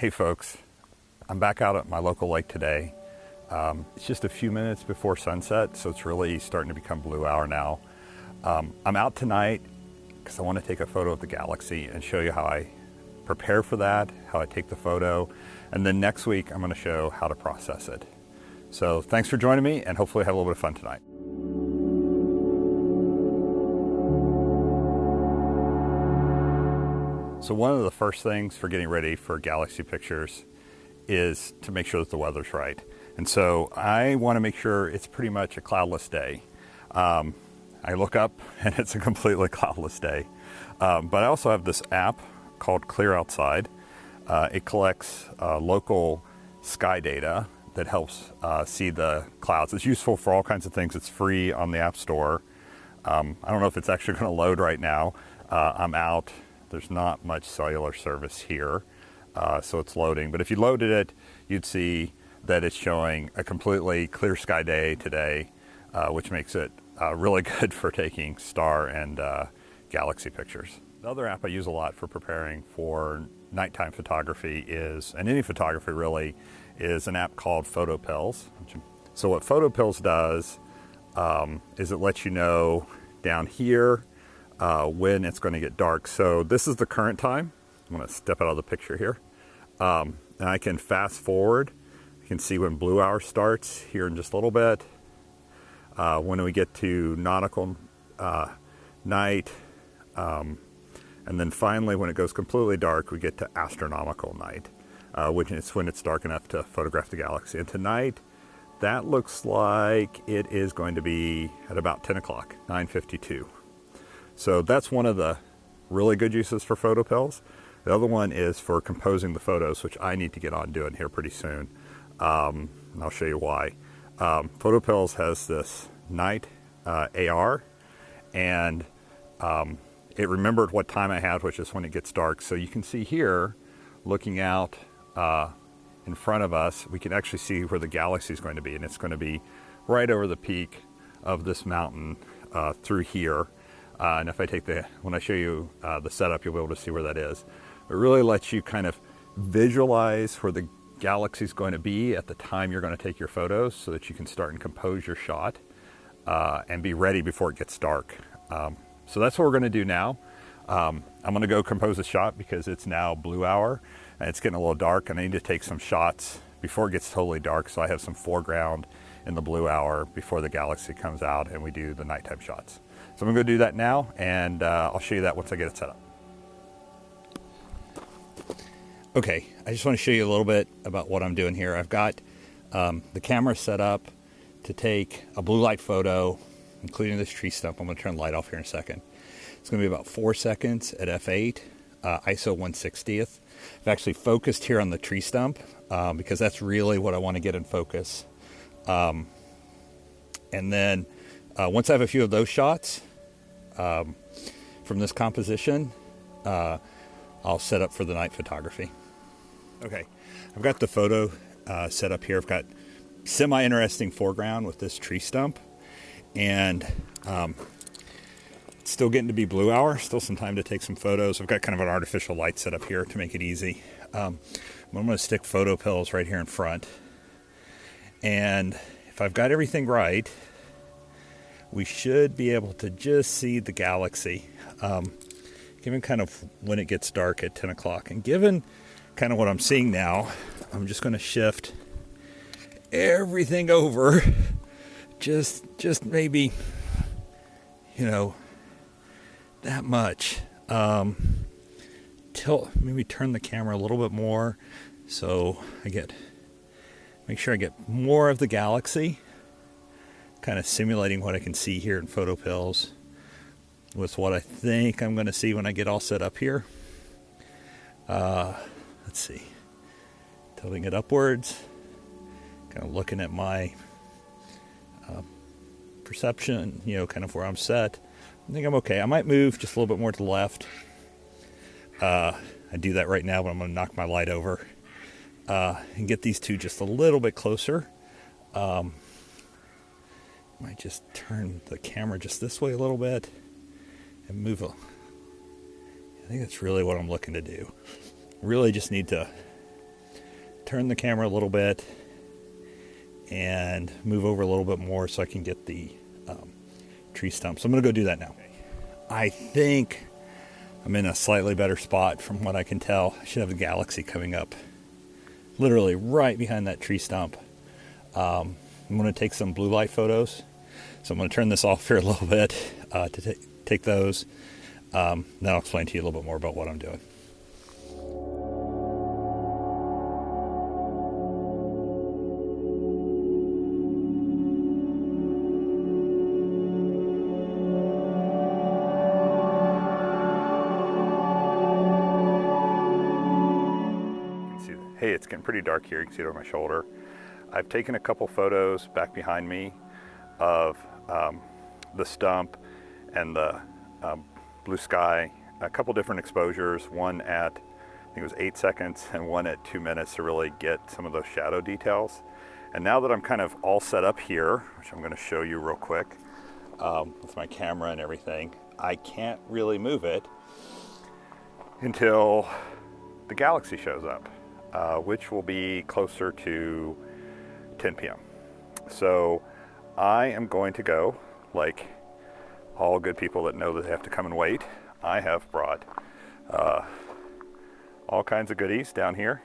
Hey folks, I'm back out at my local lake today. It's just a few minutes before sunset, so it's really starting to become blue hour now. I'm out tonight because I want to take a photo of the galaxy and show you how I prepare for that, how I take the photo, and then next week I'm going to show how to process it. So thanks for joining me, and hopefully have a little bit of fun tonight. So one of the first things for getting ready for galaxy pictures is to make sure that the weather's right. And so I want to make sure it's pretty much a cloudless day. I look up and it's a completely cloudless day. But I also have this app called Clear Outside. It collects local sky data that helps see the clouds. It's useful for all kinds of things. It's free on the App Store. I don't know if it's actually going to load right now. I'm out. There's not much cellular service here, so it's loading. But if you loaded it, you'd see that it's showing a completely clear sky day today, which makes it really good for taking star and galaxy pictures. The other app I use a lot for preparing for nighttime photography is, and any photography really, is an app called PhotoPills. So what PhotoPills does is it lets you know down here when it's going to get dark. So this is the current time. I'm going to step out of the picture here. And I can fast forward. You can see when blue hour starts here in just a little bit. When we get to nautical night. And then finally, when it goes completely dark, we get to astronomical night, which is when it's dark enough to photograph the galaxy. And tonight, that looks like it is going to be at about 10 o'clock, 9:52. So that's one of the really good uses for PhotoPills. The other one is for composing the photos, which I need to get on doing here pretty soon. And I'll show you why. PhotoPills has this night AR, and it remembered what time I had, which is when it gets dark. So you can see here, looking out in front of us, we can actually see where the galaxy is going to be, and it's going to be right over the peak of this mountain through here. And if I take when I show you the setup, you'll be able to see where that is. It really lets you kind of visualize where the galaxy is going to be at the time you're going to take your photos, so that you can start and compose your shot and be ready before it gets dark. So that's what we're going to do now. I'm going to go compose a shot because it's now blue hour and it's getting a little dark, and I need to take some shots before it gets totally dark, so I have some foreground in the blue hour before the galaxy comes out and we do the nighttime shots. So I'm going to go do that now, and I'll show you that once I get it set up. Okay, I just want to show you a little bit about what I'm doing here. I've got the camera set up to take a blue light photo, including this tree stump. I'm going to turn the light off here in a second. It's going to be about 4 seconds at f8, ISO 1/60th. I've actually focused here on the tree stump because that's really what I want to get in focus. And then once I have a few of those shots from this composition, I'll set up for the night photography. Okay, I've got the photo set up here. I've got semi-interesting foreground with this tree stump, and it's still getting to be blue hour, still some time to take some photos. I've got kind of an artificial light set up here to make it easy. I'm going to stick PhotoPills right here in front, and if I've got everything right, we should be able to just see the galaxy, given kind of when it gets dark at 10 o'clock. And given kind of what I'm seeing now, I'm just going to shift everything over, just maybe, that much. Maybe turn the camera a little bit more so make sure I get more of the galaxy, kind of simulating what I can see here in PhotoPills with what I think I'm going to see when I get all set up here. Let's see. Tilting it upwards, kind of looking at my perception, kind of where I'm set. I think I'm okay. I might move just a little bit more to the left. I do that right now, but I'm going to knock my light over and get these two just a little bit closer. Might just turn the camera just this way a little bit and move I think that's really what I'm looking to do. Really just need to turn the camera a little bit and move over a little bit more so I can get the tree stump. So I'm going to go do that now. I think I'm in a slightly better spot from what I can tell. I should have a galaxy coming up literally right behind that tree stump. I'm going to take some blue light photos. So I'm going to turn this off here a little bit to take those. Then I'll explain to you a little bit more about what I'm doing. Hey, it's getting pretty dark here. You can see it over my shoulder. I've taken a couple photos back behind me of the stump and the blue sky, a couple different exposures, one at, I think it was 8 seconds and one at 2 minutes to really get some of those shadow details. And now that I'm kind of all set up here, which I'm going to show you real quick with my camera and everything, I can't really move it until the galaxy shows up. Which will be closer to 10 p.m. So I am going to go, like all good people that know that they have to come and wait. I have brought all kinds of goodies down here,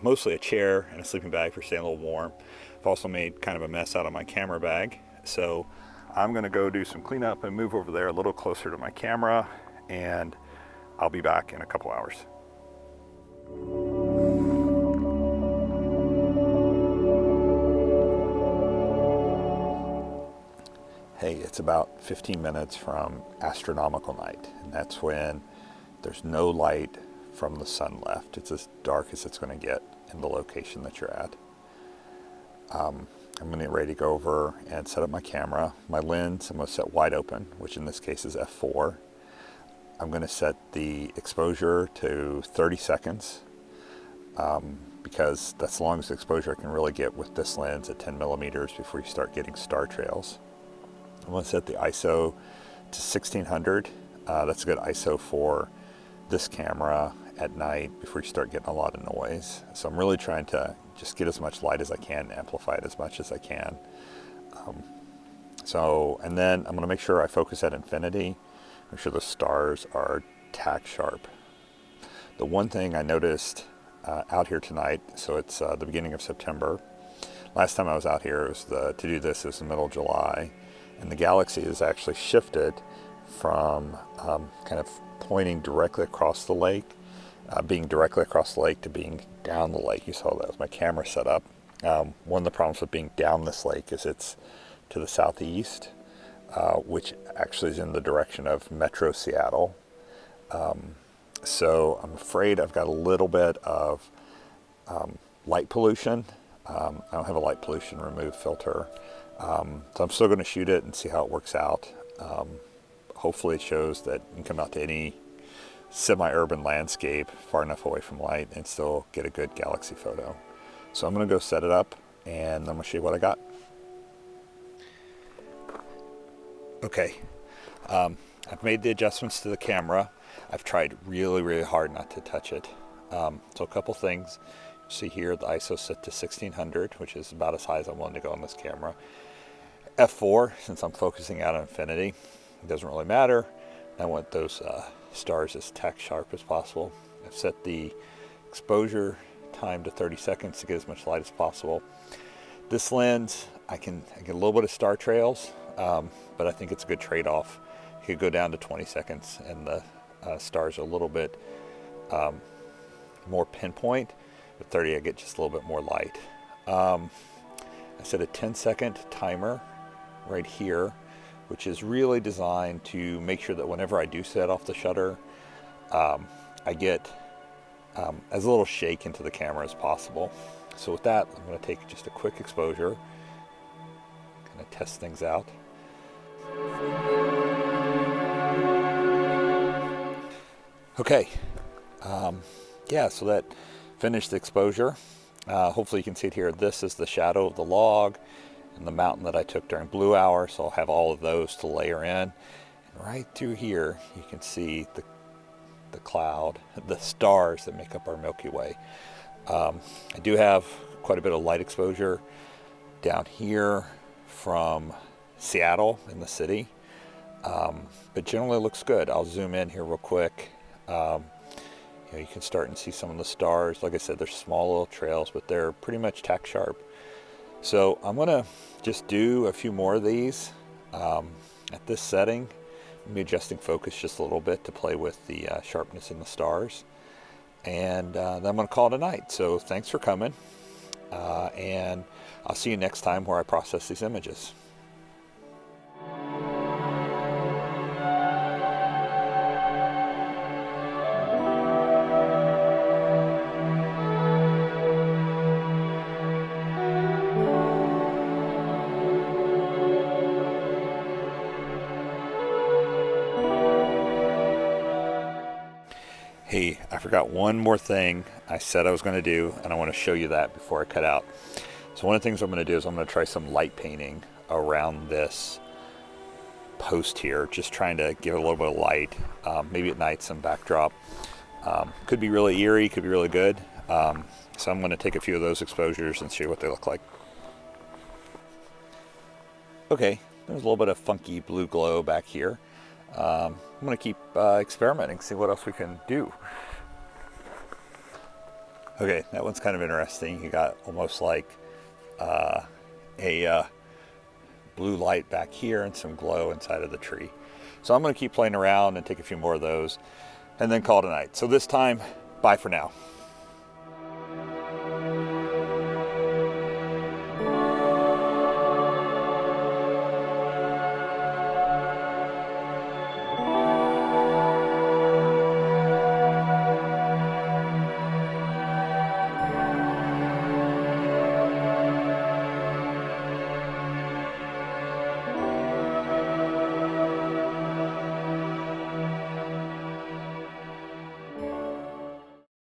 mostly a chair and a sleeping bag for staying a little warm. I've also made kind of a mess out of my camera bag. So I'm going to go do some cleanup and move over there a little closer to my camera, and I'll be back in a couple hours. Hey, it's about 15 minutes from astronomical night, and that's when there's no light from the sun left. It's as dark as it's going to get in the location that you're at. I'm going to get ready to go over and set up my camera. My lens, I'm going to set wide open, which in this case is f4. I'm going to set the exposure to 30 seconds because that's the longest exposure I can really get with this lens at 10 millimeters before you start getting star trails. I'm going to set the ISO to 1600. That's a good ISO for this camera at night before you start getting a lot of noise. So I'm really trying to just get as much light as I can, amplify it as much as I can. And then I'm going to make sure I focus at infinity, make sure the stars are tack sharp. The one thing I noticed out here tonight, so it's the beginning of September. Last time I was out here, to do this, it was the middle of July. And the galaxy has actually shifted from kind of pointing directly across the lake, being directly across the lake, to being down the lake. You saw that with my camera set up. One of the problems with being down this lake is it's to the southeast, which actually is in the direction of Metro Seattle. So I'm afraid I've got a little bit of light pollution. I don't have a light pollution remove filter. So I'm still going to shoot it and see how it works out. Hopefully it shows that you can come out to any semi-urban landscape far enough away from light and still get a good galaxy photo. So I'm going to go set it up and I'm going to show you what I got. Okay, I've made the adjustments to the camera. I've tried really, really hard not to touch it. So a couple things. See here, the ISO set to 1600, which is about as high as I'm willing to go on this camera. F4, since I'm focusing out on infinity, it doesn't really matter. I want those stars as tack sharp as possible. I've set the exposure time to 30 seconds to get as much light as possible. This lens, I get a little bit of star trails, but I think it's a good trade-off. You could go down to 20 seconds and the stars are a little bit more pinpoint. With 30, I get just a little bit more light. I set a 10-second timer right here, which is really designed to make sure that whenever I do set off the shutter, I get as little shake into the camera as possible. So with that, I'm going to take just a quick exposure, kind of test things out. Okay, so that finished the exposure. Hopefully you can see it here. This is the shadow of the log and the mountain that I took during blue hour, so I'll have all of those to layer in. And right through here, you can see the cloud, the stars that make up our Milky Way. I do have quite a bit of light exposure down here from Seattle in the city, but generally looks good. I'll zoom in here real quick. You can start and see some of the stars. Like I said, they're small little trails, but they're pretty much tack sharp. So I'm gonna just do a few more of these at this setting. Maybe adjusting focus just a little bit to play with the sharpness in the stars. And then I'm going to call it a night. So thanks for coming. And I'll see you next time where I process these images. Hey, I forgot one more thing I said I was going to do, and I want to show you that before I cut out. So one of the things I'm going to do is I'm going to try some light painting around this post here, just trying to give it a little bit of light, maybe at night some backdrop. Could be really eerie, could be really good. So I'm going to take a few of those exposures and show you what they look like. Okay, there's a little bit of funky blue glow back here. I'm going to keep experimenting, see what else we can do. Okay, that one's kind of interesting. You got almost like a blue light back here and some glow inside of the tree. So I'm going to keep playing around and take a few more of those and then call it a night. So this time, bye for now.